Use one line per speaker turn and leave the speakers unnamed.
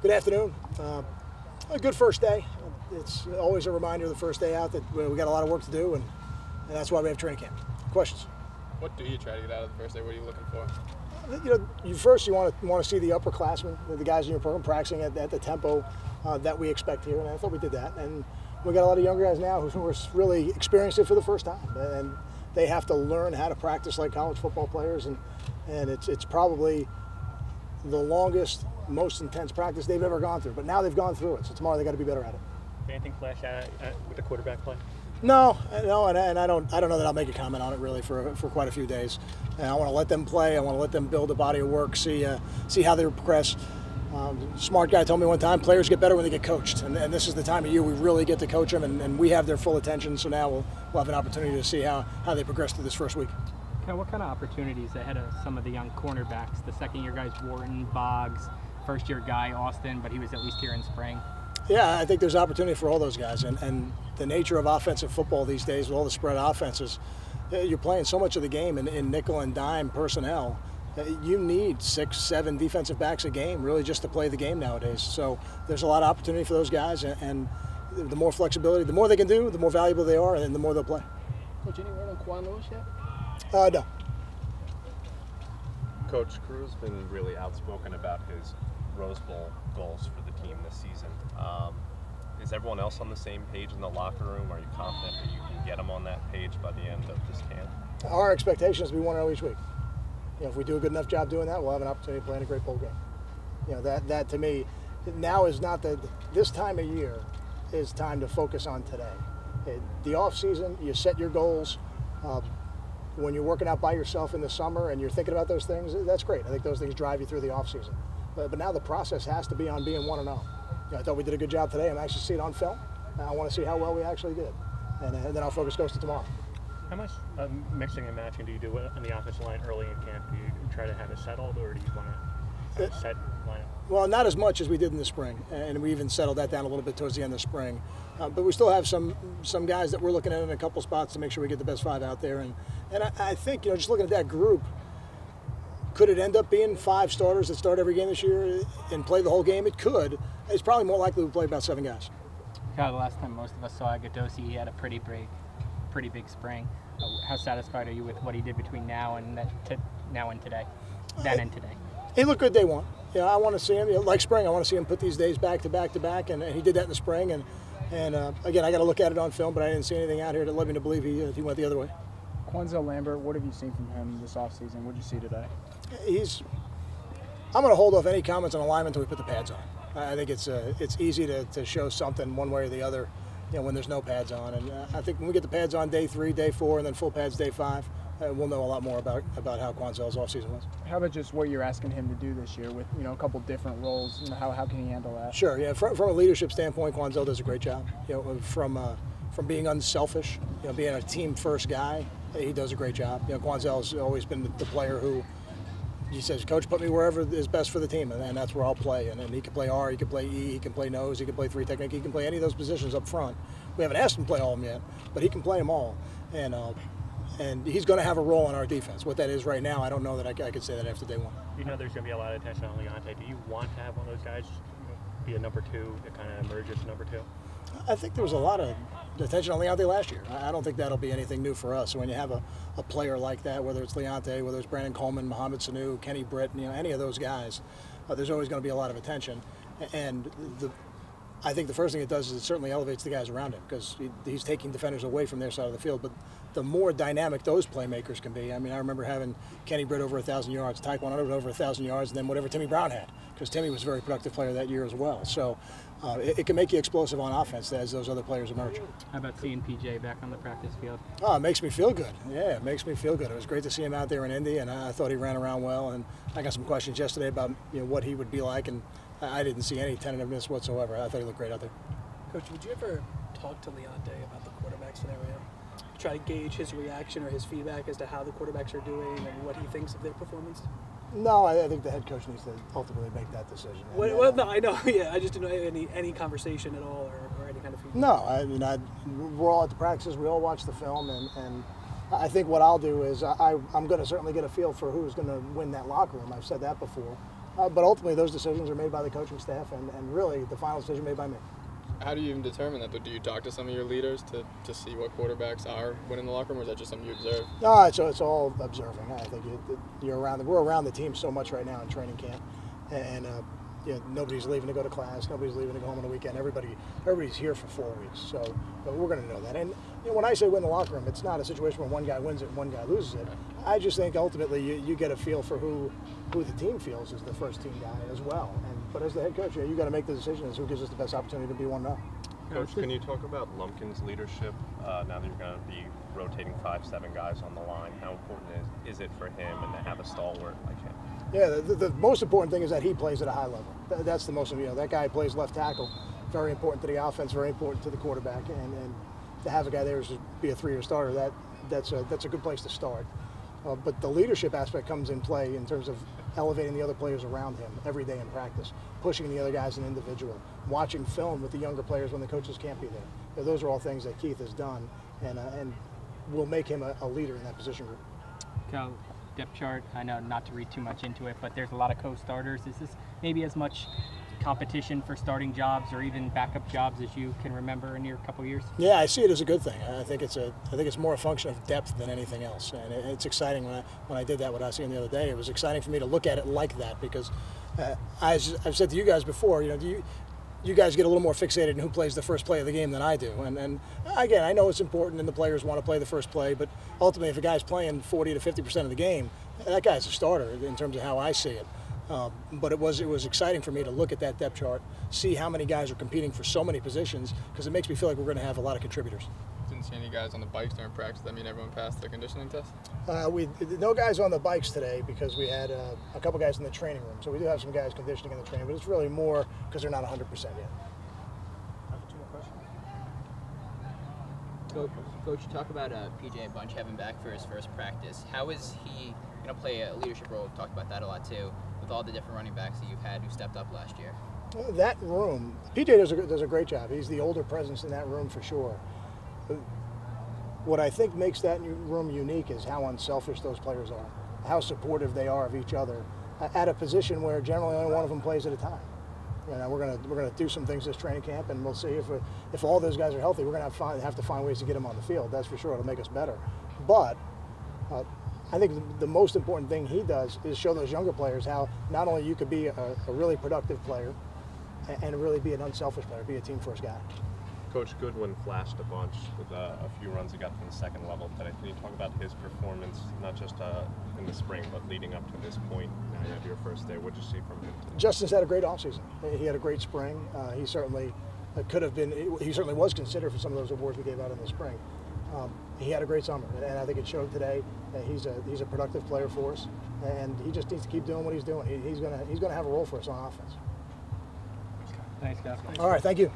Good afternoon. A good first day. It's always a reminder the first day out that we got a lot of work to do, and that's why we have training camp. Questions?
What do you try to get out of the first day? What are you looking for?
You want to see the upperclassmen, the guys in your program practicing at the tempo that we expect here, and I thought we did that. And we got a lot of younger guys now who are really experienced it for the first time, and they have to learn how to practice like college football players, and it's probably the longest, most intense practice they've ever gone through. But now they've gone through it, so tomorrow they got to be better at it.
Anything flash out with the quarterback play?
No, and I don't know that I'll make a comment on it really for quite a few days. And I want to let them play. I want to let them build a body of work, see how they progress. Smart guy told me one time, players get better when they get coached, and this is the time of year we really get to coach them, and we have their full attention. So now we'll have an opportunity to see how they progress through this first week.
What kind of opportunities ahead of some of the young cornerbacks? The second-year guys, Wharton, Boggs, first-year guy, Austin, but he was at least here in spring.
Yeah, I think there's opportunity for all those guys, and the nature of offensive football these days with all the spread offenses, you're playing so much of the game in nickel and dime personnel. You need 6, 7 defensive backs a game really just to play the game nowadays. So there's a lot of opportunity for those guys, and the more flexibility, the more they can do, the more valuable they are, and the more they'll play.
Coach, any word on Quan Lewis yet?
No.
Coach, Crew's been really outspoken about his Rose Bowl goals for the team this season. Is everyone else on the same page in the locker room? Are you confident that you can get them on that page by the end of this camp?
Our expectation is we 1-0 each week. If we do a good enough job doing that, we'll have an opportunity to play in a great bowl game. That to me, now is not this time of year is time to focus on today. The off season, you set your goals. When you're working out by yourself in the summer and you're thinking about those things, that's great. I think those things drive you through the off season. But now the process has to be on being 1-0. I thought we did a good job today. I'm actually seeing it on film. I want to see how well we actually did. And then our focus goes to tomorrow.
How much mixing and matching do you do on the offensive line early in camp? Do you try to have it settled, or do you want to have a set lineup?
Well, not as much as we did in the spring, and we even settled that down a little bit towards the end of the spring. But we still have some guys that we're looking at in a couple spots to make sure we get the best 5 out there. And I think, just looking at that group, could it end up being 5 starters that start every game this year and play the whole game? It could. It's probably more likely we play about 7 guys.
The last time most of us saw Agadosi, he had a pretty big spring. How satisfied are you with what he did between now and today? Then and today.
He looked good day one. I want to see him, like spring, I want to see him put these days back to back to back, and he did that in the spring. And again, I got to look at it on film, but I didn't see anything out here that led me to believe he went the other way.
Quanzel Lambert, what have you seen from him this offseason? What did you see today?
I'm going to hold off any comments on alignment until we put the pads on. I think it's easy to show something one way or the other, when there's no pads on. And I think when we get the pads on day 3, day 4, and then full pads day 5, we'll know a lot more about how Quanzel's offseason was.
How about just what you're asking him to do this year with a couple different roles? How can he handle that?
Sure. Yeah. From a leadership standpoint, Quanzel does a great job. From being unselfish, being a team first guy, he does a great job. Quanzel's always been the player who he says, "Coach, put me wherever is best for the team," and that's where I'll play. And he can play R, he can play E, he can play nose, he can play 3 technique, he can play any of those positions up front. We haven't asked him to play all of them yet, but he can play them all. And he's going to have a role in our defense. What that is right now, I don't know that I could say that after day 1.
There's going to be a lot of attention on Leonte. Do you want to have one of those guys be a number 2 that kind of emerges number 2?
I think there was a lot of attention on Leonte last year. I don't think that'll be anything new for us. So when you have a player like that, whether it's Leonte, whether it's Brandon Coleman, Mohamed Sanu, Kenny Britt, any of those guys, there's always going to be a lot of attention. And I think the first thing it does is it certainly elevates the guys around him because he's taking defenders away from their side of the field. But the more dynamic those playmakers can be. I remember having Kenny Britt over 1,000 yards, Taekwondo over 1,000 yards, and then whatever Timmy Brown had, because Timmy was a very productive player that year as well. So it can make you explosive on offense as those other players emerge.
How about seeing PJ back on the practice field?
Oh, it makes me feel good. Yeah, it makes me feel good. It was great to see him out there in Indy, and I thought he ran around well. And I got some questions yesterday about what he would be like, and I didn't see any tentativeness whatsoever. I thought he looked great out there.
Coach, would you ever talk to Leonte about the quarterback scenario? Try to gauge his reaction or his feedback as to how the quarterbacks are doing and what he thinks of their performance?
No, I think the head coach needs to ultimately make that decision.
Well, no, I know. Yeah, I just didn't know any conversation at all or any kind of feedback.
No, we're all at the practices. We all watch the film, and I think what I'll do is I'm going to certainly get a feel for who's going to win that locker room. I've said that before. But ultimately, those decisions are made by the coaching staff, and really the final decision made by me.
How do you even determine that? Do you talk to some of your leaders to see what quarterbacks are winning the locker room, or is that just something you observe?
No, it's all observing. I think we're around the team so much right now in training camp, and nobody's leaving to go to class, nobody's leaving to go home on the weekend. Everybody's here for 4 weeks, so we're going to know that. And when I say win the locker room, it's not a situation where one guy wins it and one guy loses it. I just think ultimately you get a feel for who the team feels is the first team guy as well. But as the head coach, you got to make the decision as who gives us the best opportunity to be 1-0.
Coach, can you talk about Lumpkin's leadership now that you're going to be rotating 5-7 guys on the line? How important is it for him and to have a stalwart like him?
Yeah, the most important thing is that he plays at a high level. That's the most, that guy plays left tackle, very important to the offense, very important to the quarterback, and to have a guy there to be a 3-year starter, that's a good place to start. But the leadership aspect comes in play in terms of elevating the other players around him every day in practice, pushing the other guys an individual, watching film with the younger players when the coaches can't be there. Those are all things that Keith has done, and will make him a leader in that position group.
Cal, depth chart, I know not to read too much into it, but there's a lot of co-starters. Is this maybe as much competition for starting jobs or even backup jobs as you can remember in your couple years?
Yeah, I see it as a good thing. I think it's more a function of depth than anything else, and it's exciting when I did that with Asian the other day. It was exciting for me to look at it like that because, as I've said to you guys before, you guys get a little more fixated in who plays the first play of the game than I do. And again, I know it's important and the players want to play the first play, but ultimately if a guy's playing 40 to 50% of the game, that guy's a starter in terms of how I see it. But it was exciting for me to look at that depth chart, see how many guys are competing for so many positions, because it makes me feel like we're going to have a lot of contributors.
Didn't see any guys on the bikes during practice. That mean everyone passed the conditioning test?
No guys on the bikes today because we had a couple guys in the training room. So we do have some guys conditioning in the training, but it's really more because they're not 100% yet.
Coach, talk about PJ Bunch having back for his first practice. How is he going to play a leadership role? We've talked about that a lot too, with all the different running backs that you've had who stepped up last year.
That room, PJ does a great job. He's the older presence in that room for sure. What I think makes that room unique is how unselfish those players are, how supportive they are of each other, at a position where generally only one of them plays at a time. We're gonna do some things this training camp, and we'll see if all those guys are healthy. We're gonna have to find ways to get them on the field. That's for sure. It'll make us better. But I think the most important thing he does is show those younger players how not only you could be a really productive player and really be an unselfish player, be a team first guy.
Coach Goodwin flashed a bunch with a few runs he got from the second level today. Can you talk about his performance, not just in the spring, but leading up to this point? Now you have your first day. What did you see from him today?
Justin's had a great offseason. He had a great spring. He certainly could have been. He certainly was considered for some of those awards we gave out in the spring. He had a great summer, and I think it showed today. He's a productive player for us, and he just needs to keep doing what he's doing. He's gonna have a role for us on offense.
Thanks, guys.
All right, thank you.